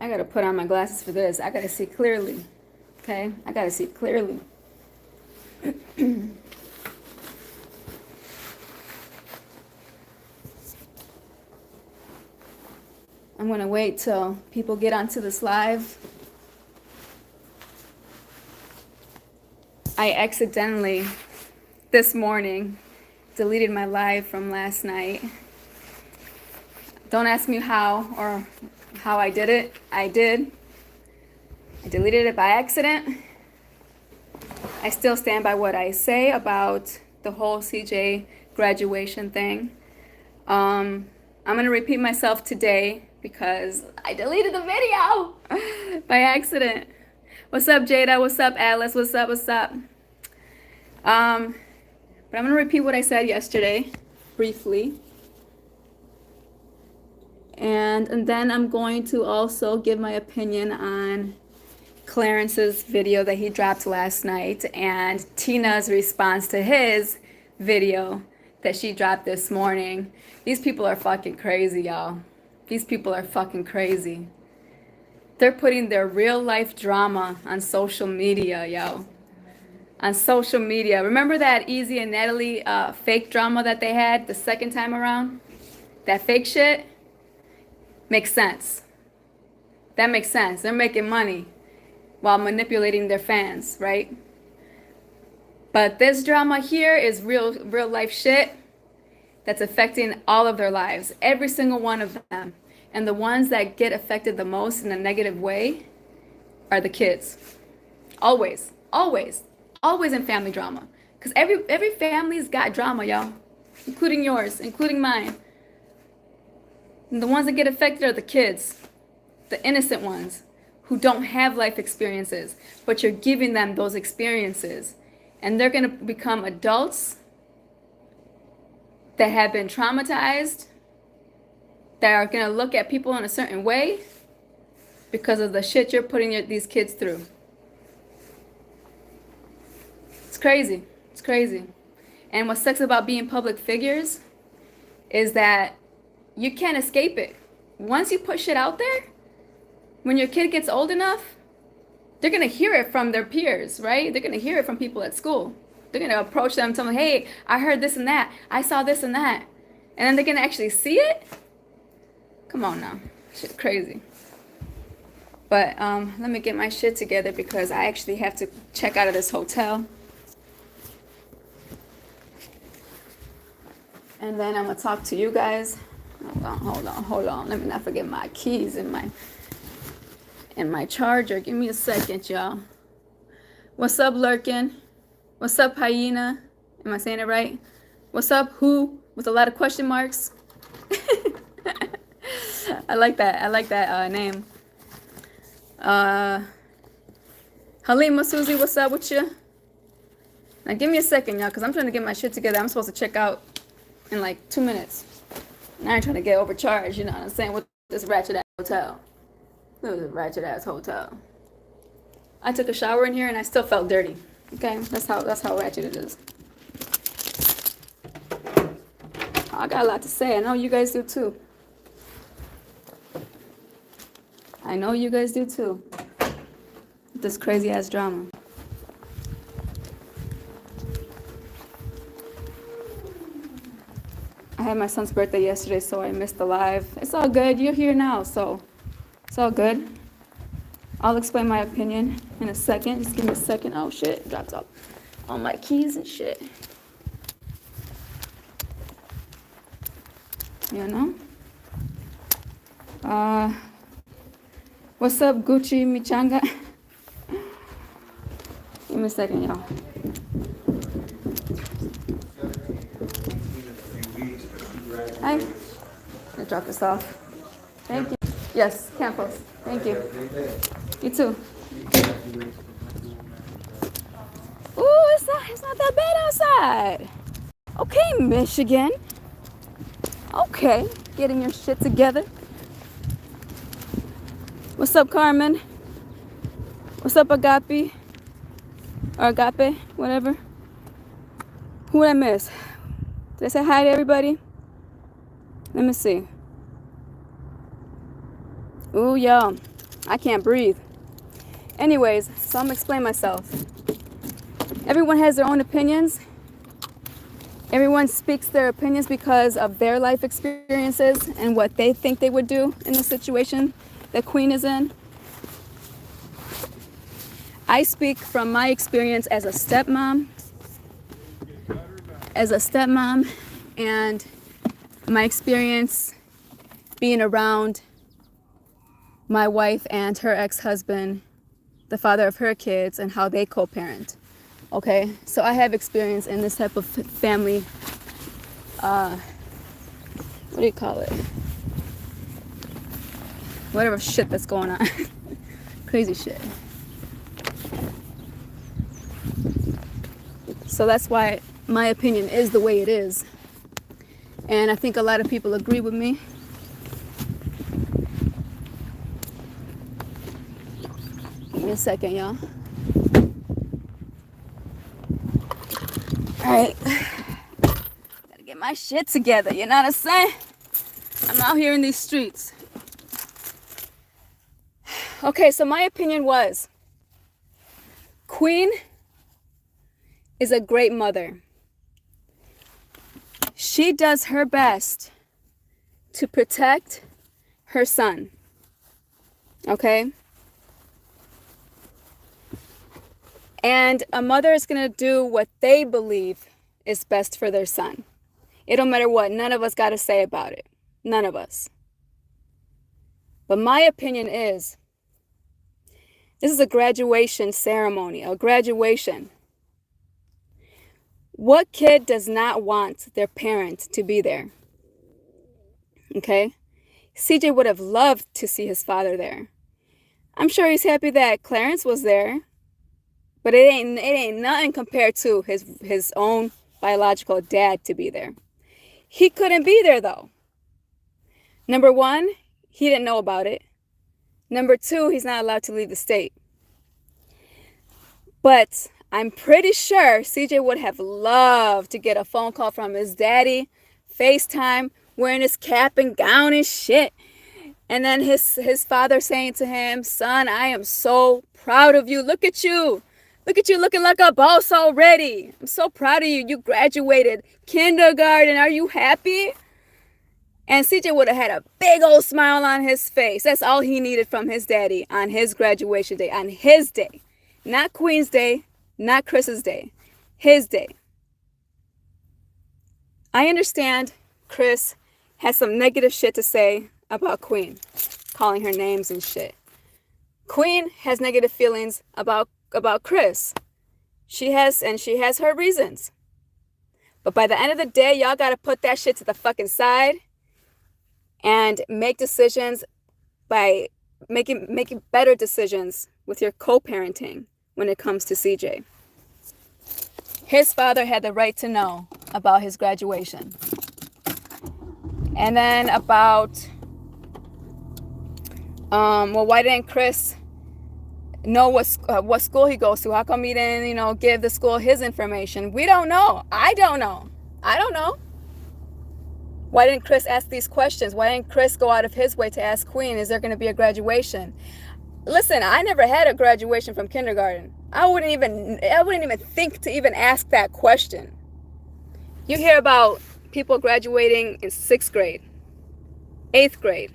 I gotta put on my glasses for this. I gotta see clearly. Okay? I gotta see clearly. I'm gonna wait till people get onto this live. I accidentally, this morning, deleted my live from last night. Don't ask me how or how I did it. I did. I deleted it by accident. I still stand by what I say about the whole CJ graduation thing. I'm gonna repeat myself today because I deleted the video by accident. What's up, Jada? What's up, Alice? What's up? What's up? But I'm gonna repeat what I said yesterday, briefly. And then I'm going to also give my opinion on Clarence's video that he dropped last night and Tina's response to his video that she dropped this morning. These people are fucking crazy, y'all. These people are fucking crazy. They're putting their real life drama on social media, yo. On social media. Remember that Easy and Natalie fake drama that they had the second time around? That fake shit? Makes sense. That makes sense. They're making money while manipulating their fans, right? But this drama here is real life shit that's affecting all of their lives, every single one of them. And the ones that get affected the most in a negative way are the kids. Always, always, always in family drama. Because every family's got drama, y'all, including yours, including mine. And the ones that get affected are the kids, the innocent ones who don't have life experiences, but you're giving them those experiences. And they're going to become adults that have been traumatized, that are going to look at people in a certain way because of the shit you're putting these kids through. It's crazy. It's crazy. And what sucks about being public figures is that you can't escape it. Once you put shit out there, when your kid gets old enough, they're going to hear it from their peers, right? They're going to hear it from people at school. They're going to approach them and tell them, hey, I heard this and that. I saw this and that. And then they're going to actually see it? Come on now. Shit's crazy. But let me get my shit together because I actually have to check out of this hotel. And then I'm going to talk to you guys. Hold on. Let me not forget my keys and my charger. Give me a second, y'all. What's up, Lurkin? What's up, Hyena? Am I saying it right? What's up, Who? With a lot of question marks. I like that name. Halima Susie, what's up with you? Now give me a second, y'all, because I'm trying to get my shit together. I'm supposed to check out in like 2 minutes. And I ain't trying to get overcharged, you know what I'm saying, with this ratchet ass hotel. Look at this ratchet ass hotel. I took a shower in here and I still felt dirty. Okay? That's how ratchet it is. I got a lot to say. I know you guys do too. I know you guys do too. This crazy ass drama. I had my son's birthday yesterday, so I missed the live. It's all good. You're here now, so it's all good. I'll explain my opinion in a second. Just give me a second. Oh, shit. Dropped off all my keys and shit. You know? What's up, Gucci Michanga? Give me a second, y'all. Hi. I dropped this off. Thank you. Yes, Campos. Thank you. You too. Ooh, it's not that bad outside. Okay, Michigan. Okay, getting your shit together. What's up, Carmen? What's up, Agape? Or Agape, whatever. Who did I miss? Did I say hi to everybody? Let me see. Ooh, y'all. I can't breathe. Anyways, so I'm gonna explain myself. Everyone has their own opinions. Everyone speaks their opinions because of their life experiences and what they think they would do in the situation that Queen is in. I speak from my experience as a stepmom, and my experience being around my wife and her ex-husband, the father of her kids, and how they co-parent. Okay, so I have experience in this type of family, what do you call it? Whatever shit that's going on. Crazy shit. So that's why my opinion is the way it is. And I think a lot of people agree with me. Give me a second, y'all. Alright. Gotta get my shit together, you know what I'm saying? I'm out here in these streets. Okay, so my opinion was, Queen is a great mother. She does her best to protect her son. Okay? And a mother is going to do what they believe is best for their son. It don't matter what. None of us got to say about it. None of us. But my opinion is, this is a graduation ceremony, a graduation. What kid does not want their parent to be there? Okay? CJ would have loved to see his father there. I'm sure he's happy that Clarence was there. But it ain't nothing compared to his own biological dad to be there. He couldn't be there though. Number one, he didn't know about it. Number two, he's not allowed to leave the state. But I'm pretty sure CJ would have loved to get a phone call from his daddy, FaceTime, wearing his cap and gown and shit. And then his father saying to him, son, I am so proud of you. Look at you. Look at you looking like a boss already. I'm so proud of you. You graduated kindergarten. Are you happy? And CJ would have had a big old smile on his face. That's all he needed from his daddy on his graduation day, on his day. Not Queen's day, not Chris's day, his day. I understand Chris has some negative shit to say about Queen, calling her names and shit. Queen has negative feelings about Chris. She has her reasons. But by the end of the day, y'all got to put that shit to the fucking side and make decisions by making better decisions with your co-parenting when it comes to CJ. His father had the right to know about his graduation. And then about, why didn't Chris know what school he goes to? How come he didn't, give the school his information? We don't know. I don't know. Why didn't Chris ask these questions? Why didn't Chris go out of his way to ask Queen, is there going to be a graduation? Listen, I never had a graduation from kindergarten. I wouldn't even think to even ask that question. You hear about people graduating in 6th grade, 8th grade,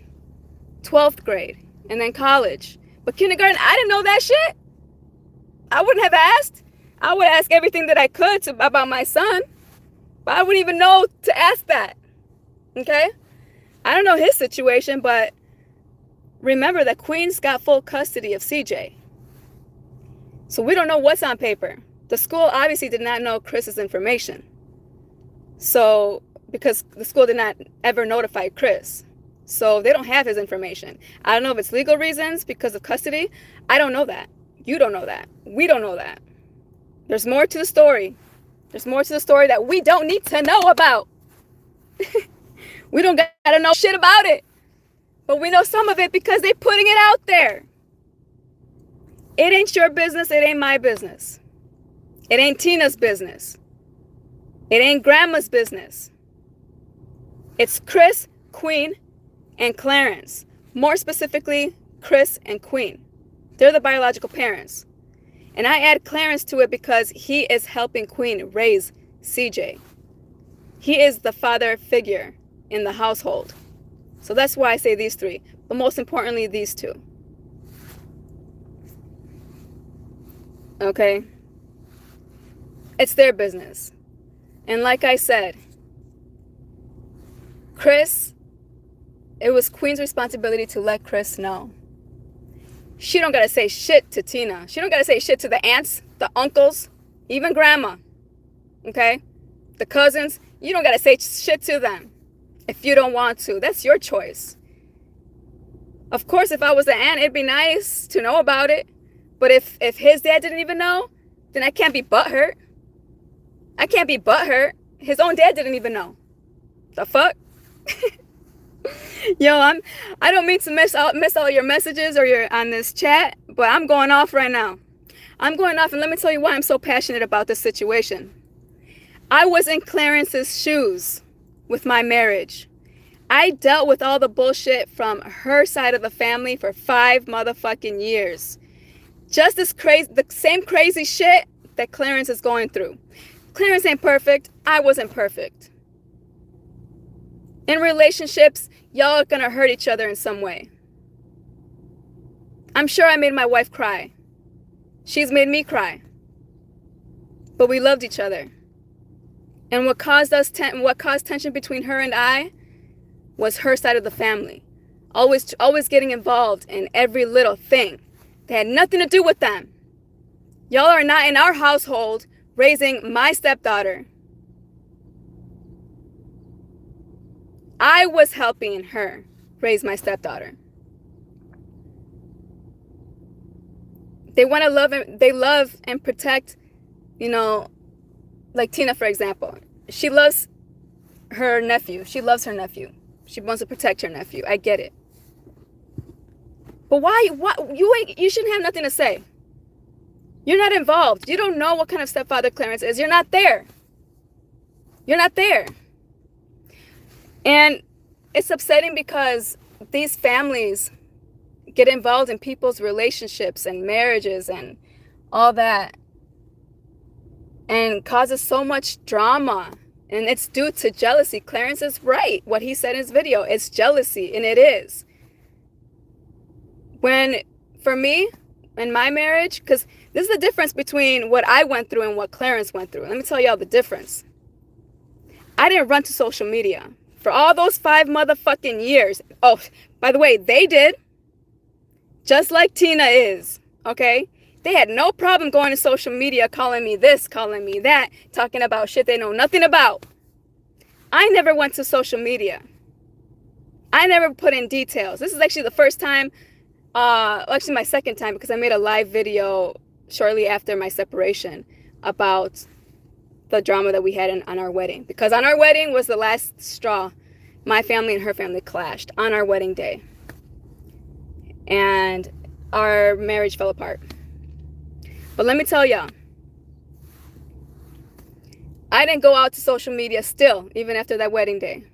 12th grade, and then college. But kindergarten, I didn't know that shit. I wouldn't have asked. I would ask everything that I could about my son. But I wouldn't even know to ask that. Okay? I don't know his situation, but remember that Queen's got full custody of CJ. So we don't know what's on paper. The school obviously did not know Chris's information. So, because the school did not ever notify Chris. So they don't have his information. I don't know if it's legal reasons because of custody. I don't know that. You don't know that. We don't know that. There's more to the story. There's more to the story that we don't need to know about. We don't gotta know shit about it. But we know some of it because they're putting it out there. It ain't your business. It ain't my business. It ain't Tina's business. It ain't Grandma's business. It's Chris, Queen, and Clarence. More specifically, Chris and Queen. They're the biological parents. And I add Clarence to it because he is helping Queen raise CJ. He is the father figure in the household. So that's why I say these three. But most importantly, these two. Okay? It's their business. And like I said, Chris, it was Queen's responsibility to let Chris know. She don't gotta say shit to Tina. She don't gotta say shit to the aunts, the uncles, even grandma. Okay? The cousins, you don't gotta say shit to them if you don't want to. That's your choice. Of course, if I was an aunt, it'd be nice to know about it. But if his dad didn't even know, then I can't be butthurt. I can't be butthurt. His own dad didn't even know. The fuck? Yo, I don't mean to miss all your messages or your on this chat, but I'm going off right now. I'm going off, and let me tell you why I'm so passionate about this situation. I was in Clarence's shoes with my marriage. I dealt with all the bullshit from her side of the family for 5 motherfucking years. Just as crazy, the same crazy shit that Clarence is going through. Clarence ain't perfect. I wasn't perfect. In relationships, y'all are gonna hurt each other in some way. I'm sure I made my wife cry. She's made me cry. But we loved each other. And what caused tension between her and I was her side of the family. Always getting involved in every little thing that had nothing to do with them. Y'all are not in our household raising my stepdaughter. I was helping her raise my stepdaughter. They want to love and protect, like Tina, for example. She loves her nephew. She loves her nephew. She wants to protect her nephew. I get it. But why you shouldn't have nothing to say. You're not involved. You don't know what kind of stepfather Clarence is. You're not there. You're not there. And it's upsetting because these families get involved in people's relationships and marriages and all that, and causes so much drama. And it's due to jealousy. Clarence is right. What he said in his video, it's jealousy, and it is. When, for me, in my marriage, because this is the difference between what I went through and what Clarence went through. Let me tell y'all the difference. I didn't run to social media for all those 5 motherfucking years. Oh, by the way, they did. Just like Tina is, okay? They had no problem going to social media, calling me this, calling me that, talking about shit they know nothing about. I never went to social media. I never put in details. This is actually the first time, actually my second time, because I made a live video shortly after my separation about the drama that we had on our wedding. Because on our wedding was the last straw. My family and her family clashed on our wedding day. And our marriage fell apart. But let me tell y'all, I didn't go out to social media still, even after that wedding day.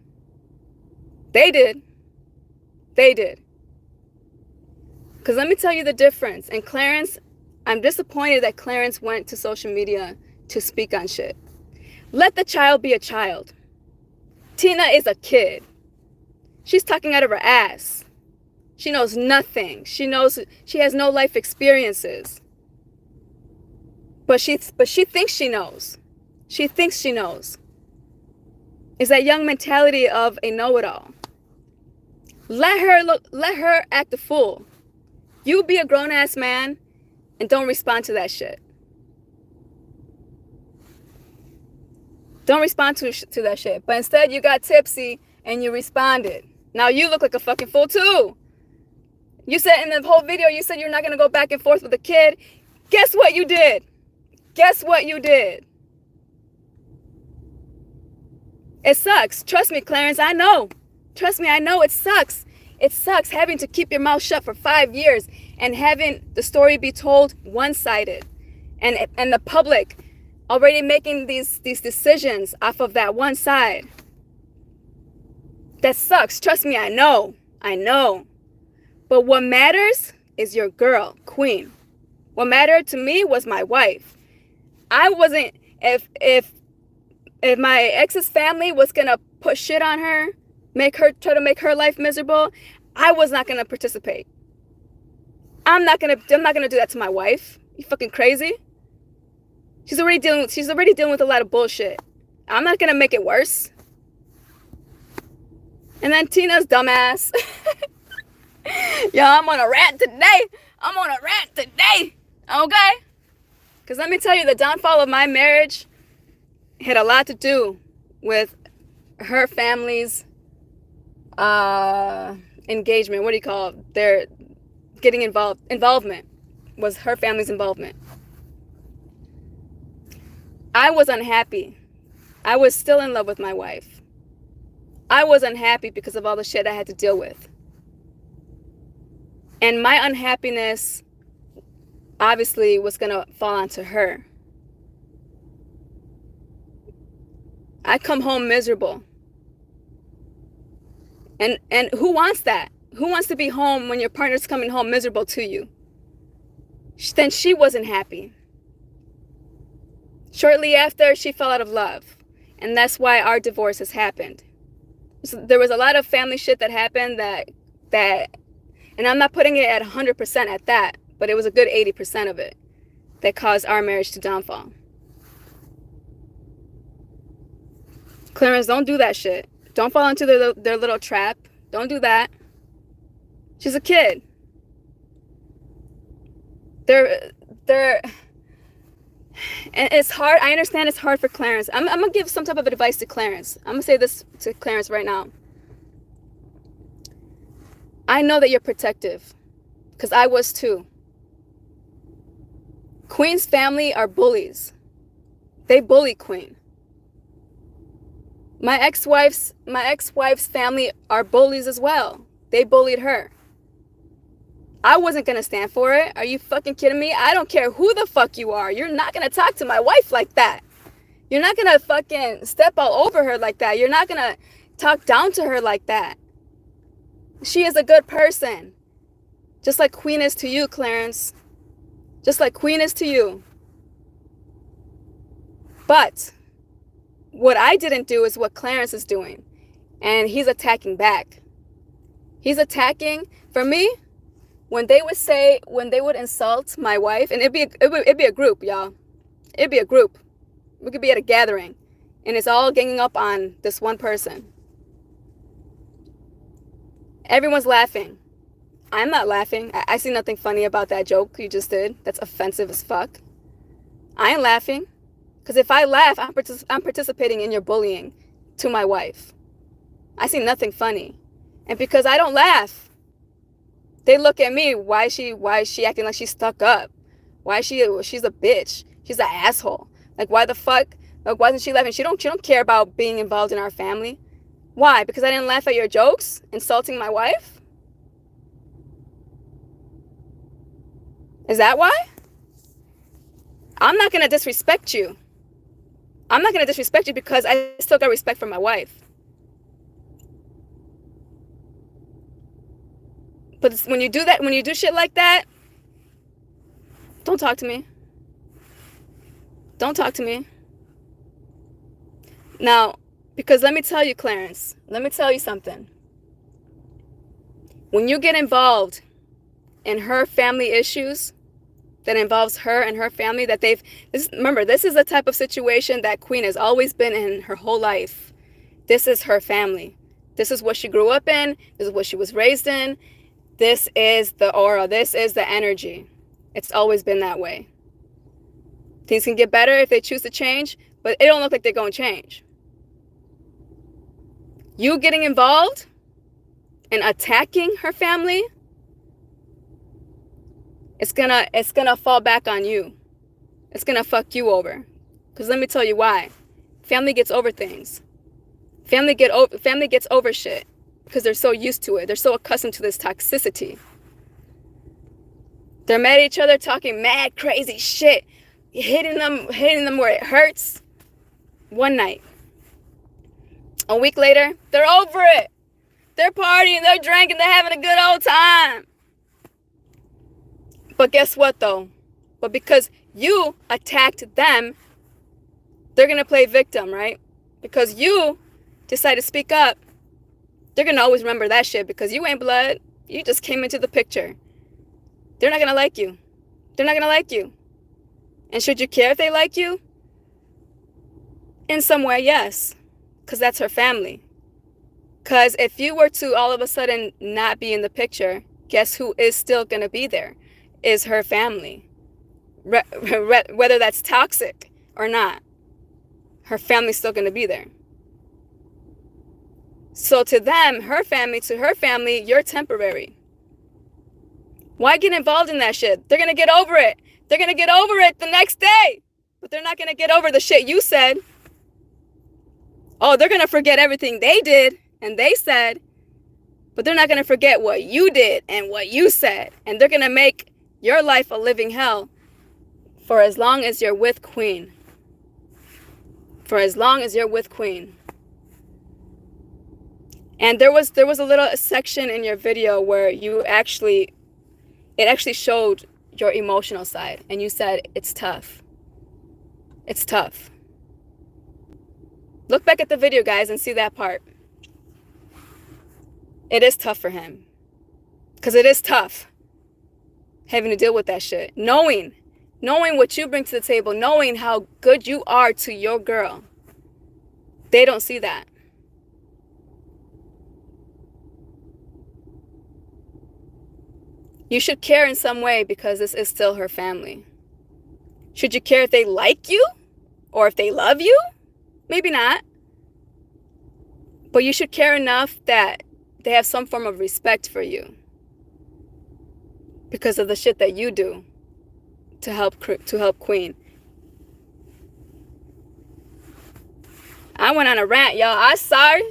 They did. They did. Because let me tell you the difference. And Clarence, I'm disappointed that Clarence went to social media to speak on shit. Let the child be a child. Tina is a kid. She's talking out of her ass. She knows nothing. She has no life experiences. But she thinks she knows. She thinks she knows. It's that young mentality of a know-it-all. Let her act a fool. You be a grown-ass man and don't respond to that shit. Don't respond to that shit. But instead you got tipsy and you responded. Now you look like a fucking fool too. You said in the whole video, you said you're not going to go back and forth with the kid. Guess what you did? Guess what you did? It sucks. Trust me, Clarence, I know. Trust me, I know it sucks. It sucks having to keep your mouth shut for 5 years and having the story be told one-sided. And the public already making these decisions off of that one side. That sucks. Trust me, I know. I know. But what matters is your girl, Queen. What mattered to me was my wife. I wasn't, if my ex's family was gonna put shit on her, try to make her life miserable, I was not gonna participate. I'm not gonna do that to my wife. You fucking crazy? She's already dealing with a lot of bullshit. I'm not gonna make it worse. And then Tina's dumbass. Yo, I'm on a rant today. Okay? Because let me tell you, the downfall of my marriage had a lot to do with her family's engagement. What do you call it? Their getting involvement was her family's involvement. I was unhappy. I was still in love with my wife. I was unhappy because of all the shit I had to deal with. And my unhappiness obviously was going to fall onto her. I come home miserable. And who wants that? Who wants to be home when your partner's coming home miserable to you? Then she wasn't happy. Shortly after, she fell out of love. And that's why our divorce has happened. So there was a lot of family shit that happened that, and I'm not putting it at 100% at that, but it was a good 80% of it that caused our marriage to downfall. Clarence, don't do that shit. Don't fall into their little trap. Don't do that. She's a kid. And it's hard. I understand it's hard for Clarence. I'm going to give some type of advice to Clarence. I'm going to say this to Clarence right now. I know that you're protective, because I was too. Queen's family are bullies. They bully Queen. My ex-wife's family are bullies as well. They bullied her. I wasn't going to stand for it. Are you fucking kidding me? I don't care who the fuck you are. You're not going to talk to my wife like that. You're not going to fucking step all over her like that. You're not going to talk down to her like that. She is a good person. Just like Queen is to you, Clarence. Just like Queen is to you. But what I didn't do is what Clarence is doing. And he's attacking back. He's attacking. For me, when they would insult my wife, and it'd be a group, y'all. It'd be a group. We could be at a gathering, and it's all ganging up on this one person. Everyone's laughing. I'm not laughing. I see nothing funny about that joke you just did. That's offensive as fuck. I ain't laughing. Because if I laugh, I'm participating in your bullying to my wife. I see nothing funny. And because I don't laugh, they look at me. Why is she acting like she's stuck up? She's a bitch. She's an asshole. Like, why the fuck? Like, why isn't she laughing? She don't care about being involved in our family. Why? Because I didn't laugh at your jokes insulting my wife? Is that why? I'm not going to disrespect you. I'm not going to disrespect you because I still got respect for my wife. But when you do that, when you do shit like that, don't talk to me. Don't talk to me. Now, because let me tell you, Clarence, let me tell you something. When you get involved in her family issues that involves her and her family, remember, this is the type of situation that Queen has always been in her whole life. This is her family. This is what she grew up in. This is what she was raised in. This is the aura. This is the energy. It's always been that way. Things can get better if they choose to change, but it don't look like they're going to change. You getting involved and attacking her family, it's gonna fall back on you. It's gonna fuck you over. Because let me tell you why. Family gets over things. Family gets over shit because they're so used to it. They're so accustomed to this toxicity. They're mad at each other, talking mad, crazy shit, hitting them where it hurts. One night. A week later, they're over it. They're partying, they're drinking, they're having a good old time. But guess what though? But because you attacked them, they're going to play victim, right? Because you decide to speak up, they're going to always remember that shit because you ain't blood. You just came into the picture. They're not going to like you. They're not going to like you. And should you care if they like you? In some way, yes. Because that's her family. Because if you were to all of a sudden not be in the picture, guess who is still going to be there? Is her family. Whether that's toxic or not, her family's still going to be there. So to them, to her family, you're temporary. Why get involved in that shit? They're going to get over it. They're going to get over it the next day. But they're not going to get over the shit you said. Oh, they're going to forget everything they did and they said. But they're not going to forget what you did and what you said. And they're going to make your life a living hell for as long as you're with Queen. For as long as you're with Queen. And there was a little section in your video where it actually showed your emotional side. And you said, it's tough. It's tough. Look back at the video, guys, and see that part. It is tough for him. Because it is tough having to deal with that shit. Knowing what you bring to the table, knowing how good you are to your girl. They don't see that. You should care in some way because this is still her family. Should you care if they like you? Or if they love you? Maybe not. But you should care enough that they have some form of respect for you. Because of the shit that you do to help Queen. I went on a rant, y'all. I'm sorry.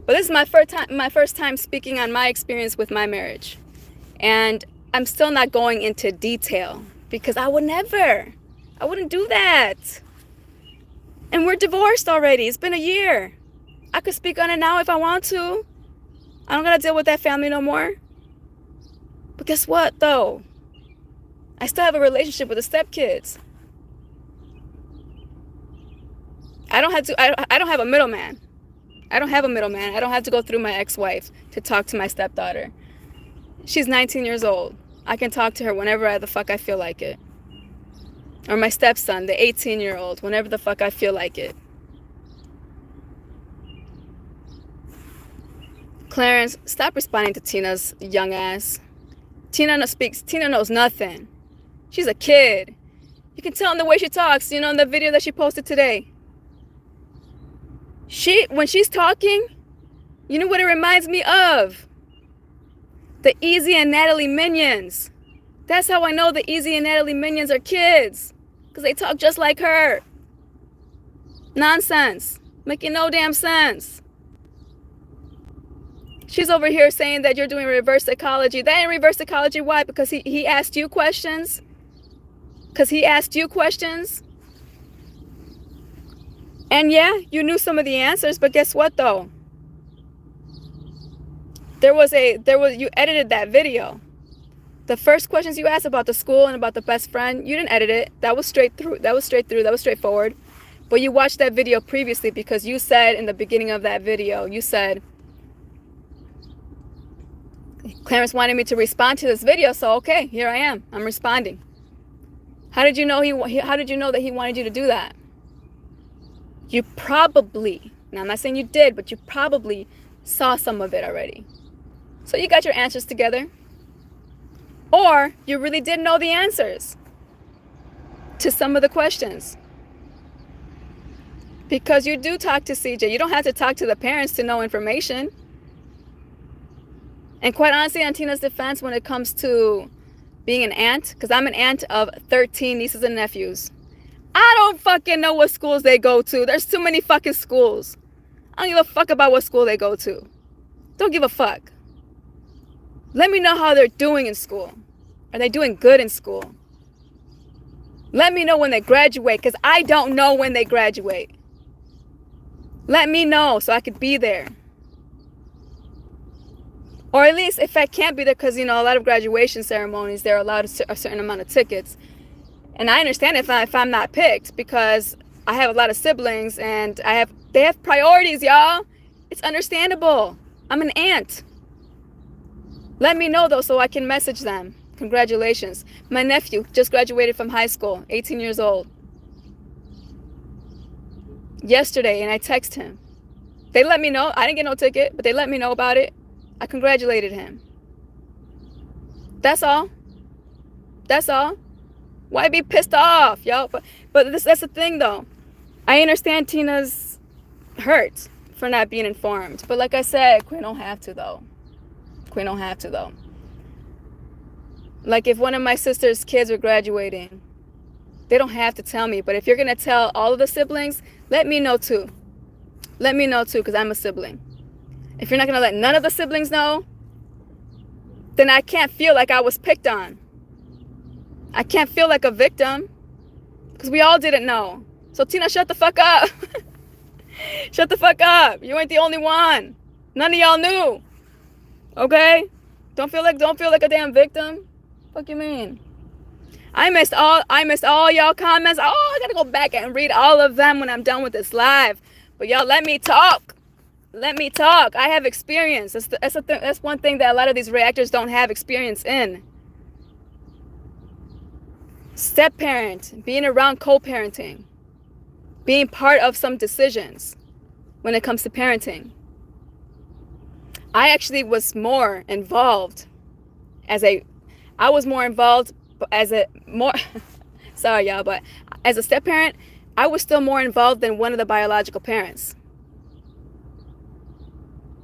But this is my first time speaking on my experience with my marriage. And I'm still not going into detail because I wouldn't do that. And we're divorced already. It's been a year. I could speak on it now if I want to. I don't gotta deal with that family no more. But guess what though? I still have a relationship with the stepkids. I don't have a middleman. I don't have to go through my ex-wife to talk to my stepdaughter. She's 19 years old. I can talk to her whenever the fuck I feel like it. Or my stepson, the 18-year-old, whenever the fuck I feel like it. Clarence, stop responding to Tina's young ass. Tina knows nothing. She's a kid. You can tell in the way she talks, in the video that she posted today. When she's talking, you know what it reminds me of? The Easy and Natalie minions. That's how I know the Easy and Natalie minions are kids. Because they talk just like her. Nonsense. Making no damn sense. She's over here saying that you're doing reverse psychology. That ain't reverse psychology. Why? Because he asked you questions? Because he asked you questions? And yeah, you knew some of the answers, but guess what though? You edited that video. The first questions you asked about the school and about the best friend, you didn't edit it. That was straight through. That was straightforward. But you watched that video previously because you said in the beginning of that video, you said, Clarence wanted me to respond to this video, so okay, here I am. I'm responding. How did you know that he wanted you to do that? You probably, now I'm not saying you did, but you probably saw some of it already. So you got your answers together. Or you really did know the answers to some of the questions. Because you do talk to CJ. You don't have to talk to the parents to know information. And quite honestly, on Tina's defense, when it comes to being an aunt, because I'm an aunt of 13 nieces and nephews. I don't fucking know what schools they go to. There's too many fucking schools. I don't give a fuck about what school they go to. Don't give a fuck. Let me know how they're doing in school. Are they doing good in school? Let me know when they graduate, because I don't know when they graduate. Let me know so I could be there. Or at least if I can't be there, because, you know, a lot of graduation ceremonies, they're allowed a certain amount of tickets. And I understand if I'm not picked, because I have a lot of siblings and they have priorities, y'all. It's understandable. I'm an aunt. Let me know, though, so I can message them. Congratulations. My nephew just graduated from high school, 18 years old. Yesterday, and I text him. They let me know. I didn't get no ticket, but they let me know about it. I congratulated him. That's all. That's all. Why be pissed off, yo? But that's the thing, though. I understand Tina's hurt for not being informed. But like I said, Queen don't have to, though. Queen don't have to, though. Like if one of my sister's kids were graduating, they don't have to tell me. But if you're going to tell all of the siblings, let me know, too. Let me know, too, because I'm a sibling. If you're not going to let none of the siblings know, then I can't feel like I was picked on. I can't feel like a victim, because we all didn't know. So Tina, shut the fuck up. Shut the fuck up. You ain't the only one. None of y'all knew. Okay? Don't feel like a damn victim. Fuck you mean? I missed all y'all comments. Oh, I gotta go back and read all of them when I'm done with this live. But y'all, let me talk. Let me talk. I have experience. That's one thing that a lot of these reactors don't have experience in. Step parent, being around co-parenting, being part of some decisions when it comes to parenting. I actually was more involved sorry y'all, but as a step parent, I was still more involved than one of the biological parents.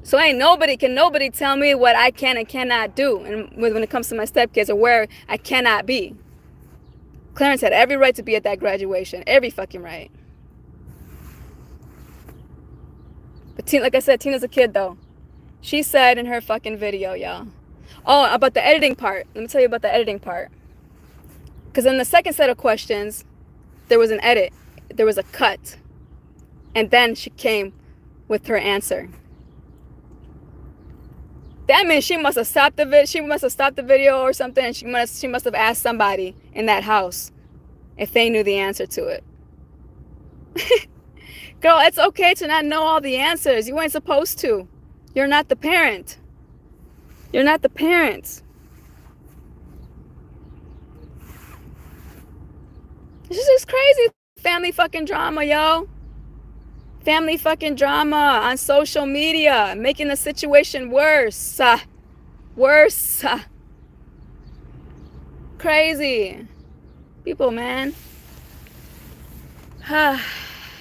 So nobody can tell me what I can and cannot do, and when it comes to my stepkids, or where I cannot be. Clarence had every right to be at that graduation. Every fucking right. But like I said, Tina's a kid, though. She said in her fucking video, y'all. Oh, about the editing part. Let me tell you about the editing part. Because in the second set of questions, there was an edit. There was a cut. And then she came with her answer. That means she must have stopped the video. She must have stopped the video or something. And she must have asked somebody in that house if they knew the answer to it. Girl, it's okay to not know all the answers. You ain't supposed to. You're not the parent. You're not the parent. This is just crazy family fucking drama, yo. Family fucking drama on social media, making the situation worse. Worse. Crazy. People, man.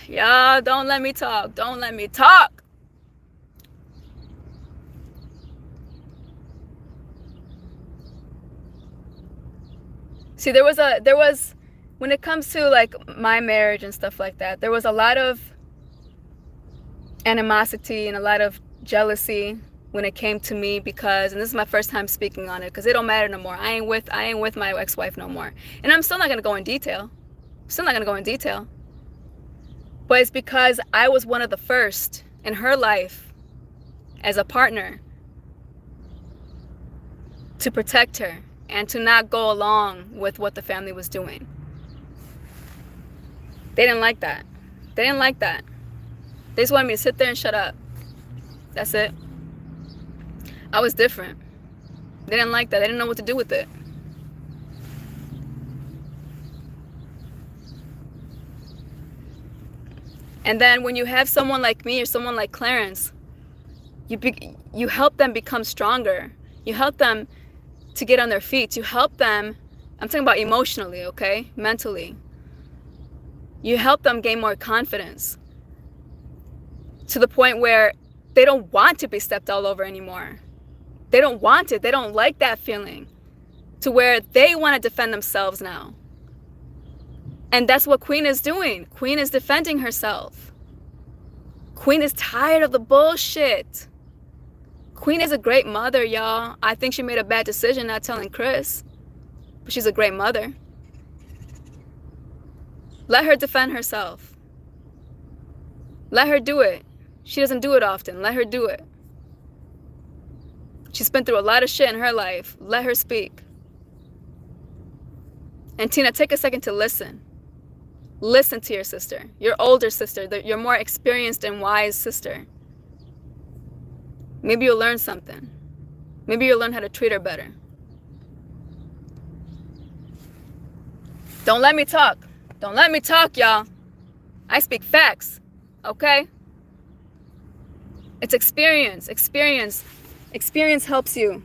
Y'all, don't let me talk. Don't let me talk. See, there was, when it comes to like my marriage and stuff like that, there was a lot of animosity and a lot of jealousy when it came to me, because, and this is my first time speaking on it, because it don't matter no more. I ain't with my ex-wife no more. And I'm still not going to go in detail. But it's because I was one of the first in her life as a partner to protect her and to not go along with what the family was doing. They didn't like that. They didn't like that. They just wanted me to sit there and shut up. That's it. I was different. They didn't like that. They didn't know what to do with it. And then when you have someone like me or someone like Clarence, you help them become stronger. You help them to get on their feet. You help them, I'm talking about emotionally, okay? Mentally. You help them gain more confidence to the point where they don't want to be stepped all over anymore. They don't want it. They don't like that feeling, to where they want to defend themselves now. And that's what Queen is doing. Queen is defending herself. Queen is tired of the bullshit. Queen is a great mother, y'all. I think she made a bad decision not telling Chris, but she's a great mother. Let her defend herself. Let her do it. She doesn't do it often. Let her do it. She's been through a lot of shit in her life. Let her speak. And Tina, take a second to listen. Listen to your sister, your older sister, your more experienced and wise sister. Maybe you'll learn something. Maybe you'll learn how to treat her better. Don't let me talk. Don't let me talk, y'all. I speak facts, okay? It's experience. Experience helps you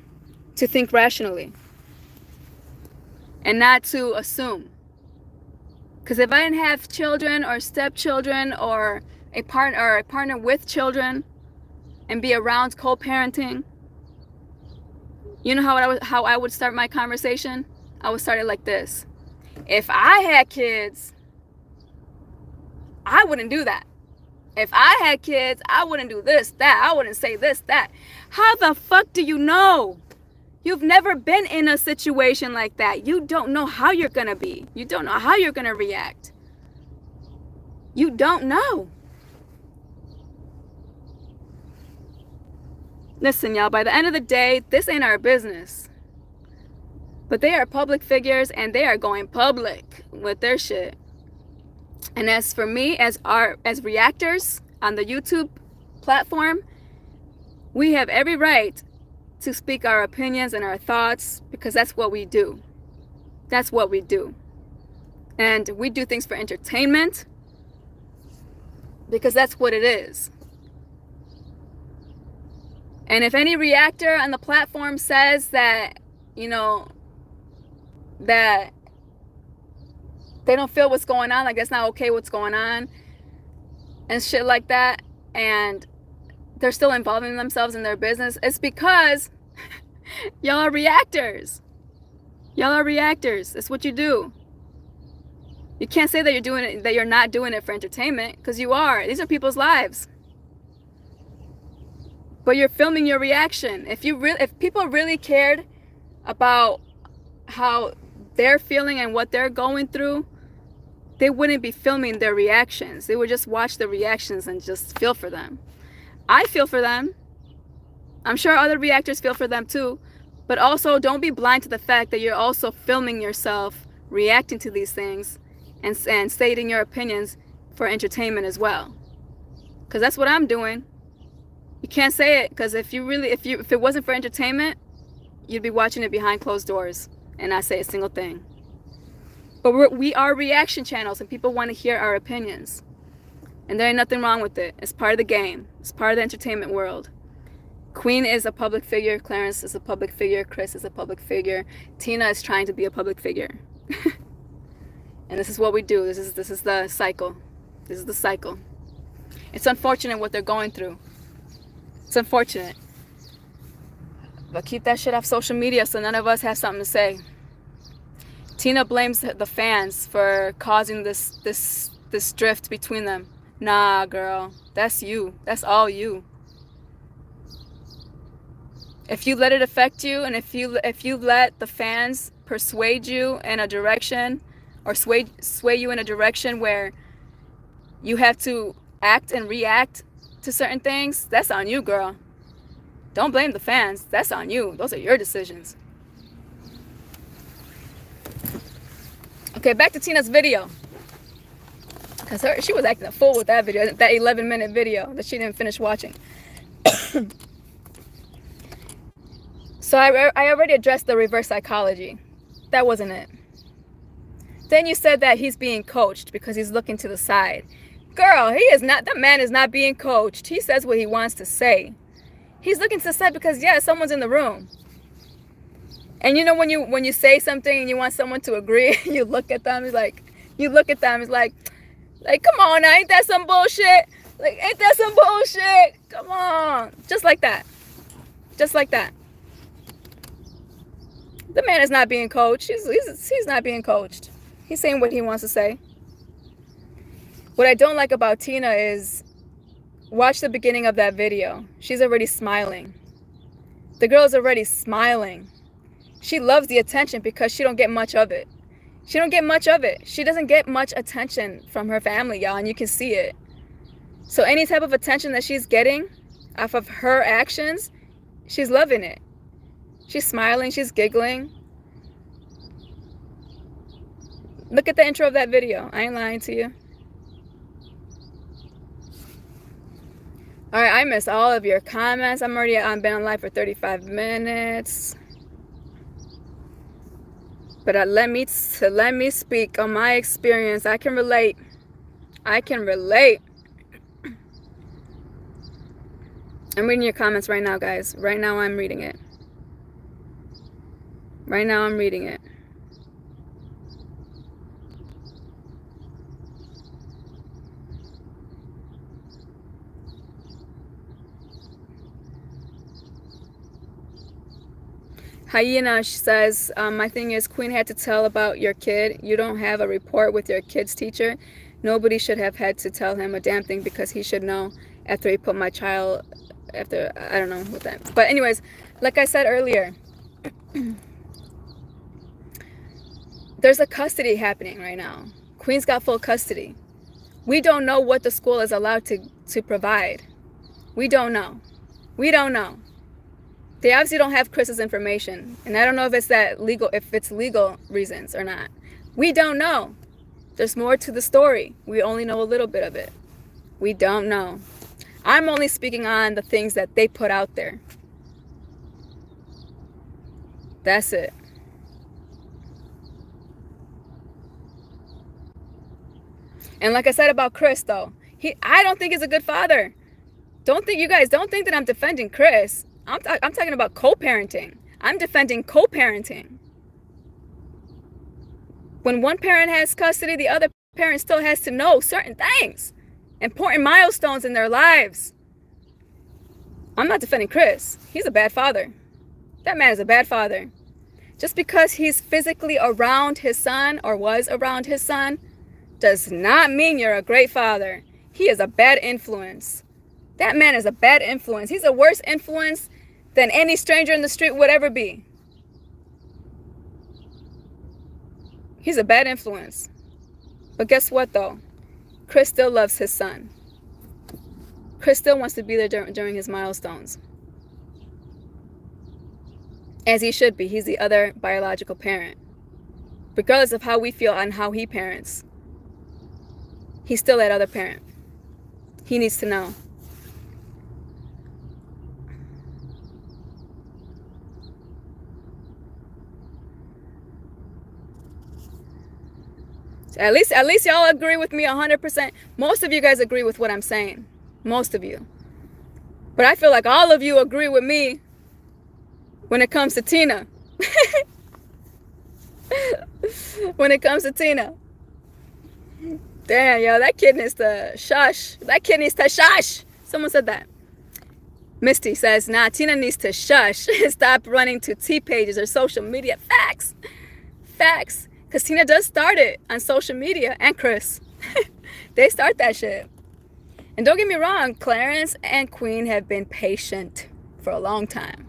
to think rationally and not to assume. Because if I didn't have children or stepchildren or a partner with children and be around co-parenting, you know how I would start my conversation? I would start it like this. If I had kids, I wouldn't do that. If I had kids, I wouldn't do this, that. I wouldn't say this, that. How the fuck do you know? You've never been in a situation like that. You don't know how you're going to be. You don't know how you're going to react. You don't know. Listen, y'all, by the end of the day, this ain't our business. But they are public figures and they are going public with their shit. And as for me, as reactors on the YouTube platform, we have every right to speak our opinions and our thoughts because that's what we do. That's what we do. And we do things for entertainment because that's what it is. And if any reactor on the platform says that, you know, that they don't feel what's going on, like that's not okay what's going on and shit like that, and they're still involving themselves in their business, it's because y'all are reactors. Y'all are reactors. It's what you do. You can't say that you're not doing it for entertainment, because you are. These are people's lives. But you're filming your reaction. If people really cared about how they're feeling and what they're going through, they wouldn't be filming their reactions. They would just watch the reactions and just feel for them. I feel for them. I'm sure other reactors feel for them too. But also, don't be blind to the fact that you're also filming yourself reacting to these things and stating your opinions for entertainment as well. Because that's what I'm doing. You can't say it, because if it wasn't for entertainment, you'd be watching it behind closed doors and not say a single thing. But we are reaction channels and people want to hear our opinions. And there ain't nothing wrong with it. It's part of the game. It's part of the entertainment world. Queen is a public figure. Clarence is a public figure. Chris is a public figure. Tina is trying to be a public figure. And this is what we do. This is the cycle. This is the cycle. It's unfortunate what they're going through. It's unfortunate. But keep that shit off social media so none of us have something to say. Tina blames the fans for causing this drift between them. Nah, girl. That's you. That's all you. If you let it affect you, and if you let the fans persuade you in a direction, or sway you in a direction where you have to act and react to certain things, that's on you, girl. Don't blame the fans. That's on you. Those are your decisions. Okay, back to Tina's video. Because she was acting a fool with that video, that 11-minute video that she didn't finish watching. So I already addressed the reverse psychology. That wasn't it. Then you said that he's being coached because he's looking to the side. Girl, he is not. That man is not being coached. He says what he wants to say. He's looking to the side because, yeah, someone's in the room. And you know when you say something and you want someone to agree, you look at them. It's like, come on, now, ain't that some bullshit? Like, ain't that some bullshit? Come on, just like that, just like that. The man is not being coached. He's not being coached. He's saying what he wants to say. What I don't like about Tina is, watch the beginning of that video. She's already smiling. The girl is already smiling. She loves the attention because she don't get much of it. She don't get much of it. She doesn't get much attention from her family, y'all, and you can see it. So any type of attention that she's getting off of her actions, she's loving it. She's smiling. She's giggling. Look at the intro of that video. I ain't lying to you. All right, I missed all of your comments. I'm already been on live for 35 minutes. But let me speak on my experience. I can relate. I can relate. I'm reading your comments right now, guys. Right now I'm reading it. Right now I'm reading it. Hyena says, my thing is, Queen had to tell about your kid. You don't have a report with your kid's teacher. Nobody should have had to tell him a damn thing because he should know after he put my child, after, I don't know what that. But anyways, like I said earlier, there's a custody happening right now. Queen's got full custody. We don't know what the school is allowed to provide. We don't know. We don't know. They obviously don't have Chris's information, and I don't know if it's legal reasons or not. We don't know. There's more to the story. We only know a little bit of it. We don't know. I'm only speaking on the things that they put out there. That's it. And like I said about Chris, though, I don't think he's a good father. You guys don't think that I'm defending Chris. I'm talking about co-parenting. I'm defending co-parenting. When one parent has custody, the other parent still has to know certain things, important milestones in their lives. I'm not defending Chris. He's a bad father. That man is a bad father. Just because he's physically around his son or was around his son does not mean you're a great father. He is a bad influence. That man is a bad influence. He's a worse influence than any stranger in the street would ever be. He's a bad influence. But guess what, though? Chris still loves his son. Chris still wants to be there during his milestones. As he should be. He's the other biological parent. Regardless of how we feel on how he parents, he's still that other parent. He needs to know. At least y'all agree with me 100%. Most of you guys agree with what I'm saying. Most of you. But I feel like all of you agree with me when it comes to Tina. When it comes to Tina. Damn, yo, that kid needs to shush. That kid needs to shush. Someone said that. Misty says, nah, Tina needs to shush. Stop running to T pages or social media. Facts. Facts. Because Tina does start it on social media. And Chris. They start that shit. And don't get me wrong, Clarence and Queen have been patient for a long time.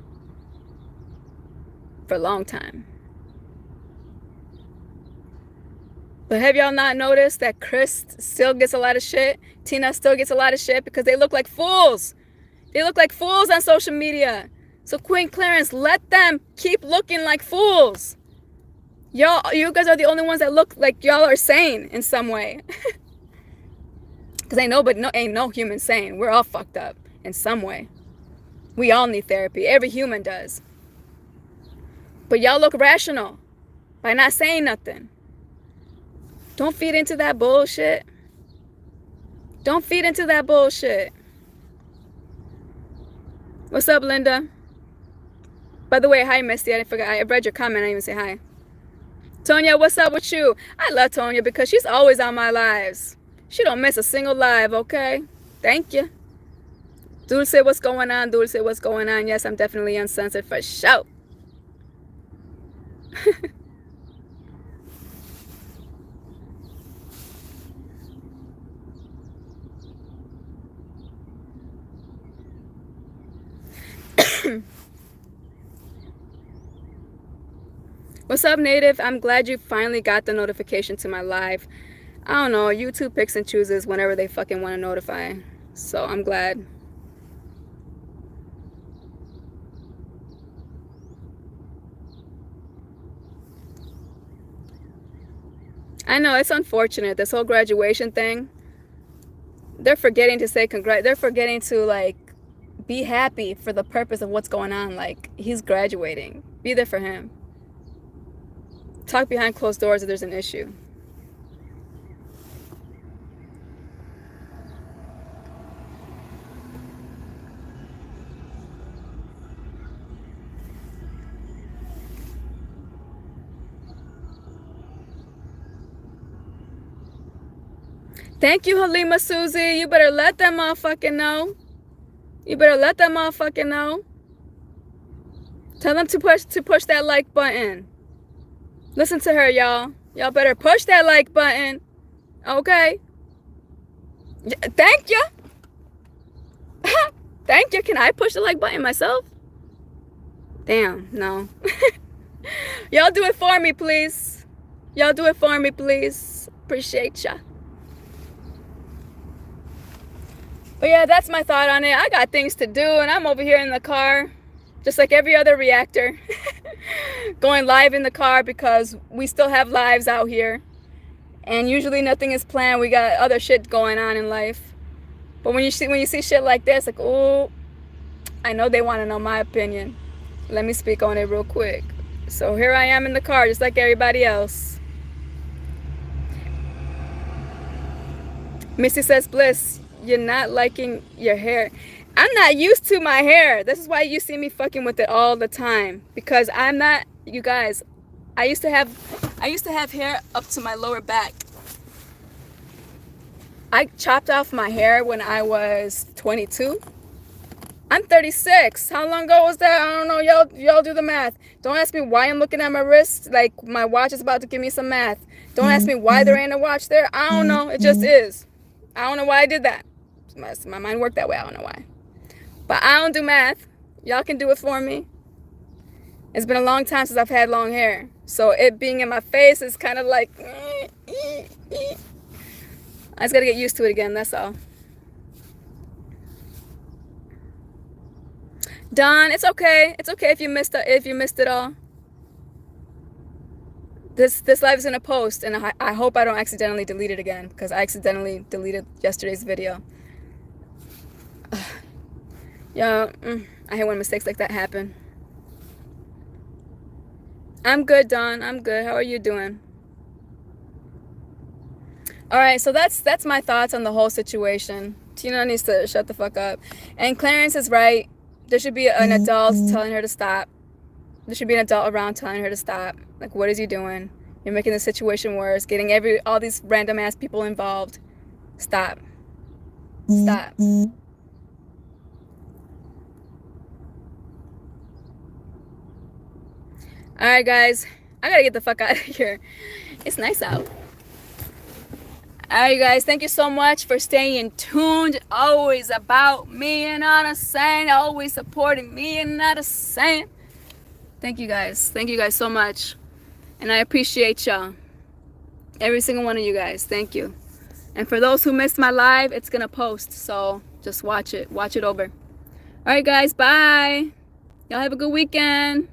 For a long time. But have y'all not noticed that Chris still gets a lot of shit? Tina still gets a lot of shit because they look like fools. They look like fools on social media. So Queen, Clarence, let them keep looking like fools. You guys are the only ones that look like y'all are sane in some way. Because ain't no human sane. We're all fucked up in some way. We all need therapy. Every human does. But y'all look rational by not saying nothing. Don't feed into that bullshit. Don't feed into that bullshit. What's up, Linda? By the way, hi, Misty. I forgot. I read your comment. I didn't even say hi. Tonya, what's up with you? I love Tonya because she's always on my lives. She don't miss a single live, okay? Thank you. Dulce, what's going on? Dulce, what's going on? Yes, I'm definitely uncensored for sure. What's up, Native? I'm glad you finally got the notification to my live. I don't know, YouTube picks and chooses whenever they fucking want to notify. So I'm glad. I know, it's unfortunate, this whole graduation thing. They're forgetting to say they're forgetting to, like, be happy for the purpose of what's going on. Like, he's graduating. Be there for him. Talk behind closed doors if there's an issue. Thank you, Halima Susie. You better let that motherfucker know. You better let that motherfucker know. Tell them to push that like button. Listen to her, y'all. Y'all better push that like button. Okay. Thank you. Thank you. Can I push the like button myself? Damn, no. Y'all do it for me, please. Y'all do it for me, please. Appreciate ya. But yeah, that's my thought on it. I got things to do, and I'm over here in the car, just like every other reactor, going live in the car because we still have lives out here. And usually nothing is planned. We got other shit going on in life. But when you see shit like this, like, oh, I know they want to know my opinion. Let me speak on it real quick. So here I am in the car, just like everybody else. Missy says, Bliss, you're not liking your hair. I'm not used to my hair. This is why you see me fucking with it all the time. Because I'm not, you guys, I used to have hair up to my lower back. I chopped off my hair when I was 22. I'm 36. How long ago was that? I don't know. Y'all do the math. Don't ask me why I'm looking at my wrist. Like, my watch is about to give me some math. Don't ask me why there ain't a watch there. I don't know. It just is. I don't know why I did that. My mind worked that way. I don't know why. But I don't do math. Y'all can do it for me. It's been a long time since I've had long hair. So it being in my face is kind of like... I just gotta get used to it again, that's all. Don, it's okay. It's okay if you missed it all. This live is in a post, and I hope I don't accidentally delete it again, because I accidentally deleted yesterday's video. Yeah, I hate when mistakes like that happen. I'm good, Don. I'm good. How are you doing? All right, so that's my thoughts on the whole situation. Tina needs to shut the fuck up. And Clarence is right. There should be an adult telling her to stop. There should be an adult around telling her to stop. Like, what is you doing? You're making the situation worse. Getting all these random ass people involved. Stop. Stop. All right, guys. I gotta get the fuck out of here. It's nice out. All right, guys. Thank you so much for staying tuned. Always about me and not a saying. Always supporting me and not a saying. Thank you, guys. Thank you guys so much. And I appreciate y'all. Every single one of you guys. Thank you. And for those who missed my live, it's going to post. So just watch it. Watch it over. All right, guys. Bye. Y'all have a good weekend.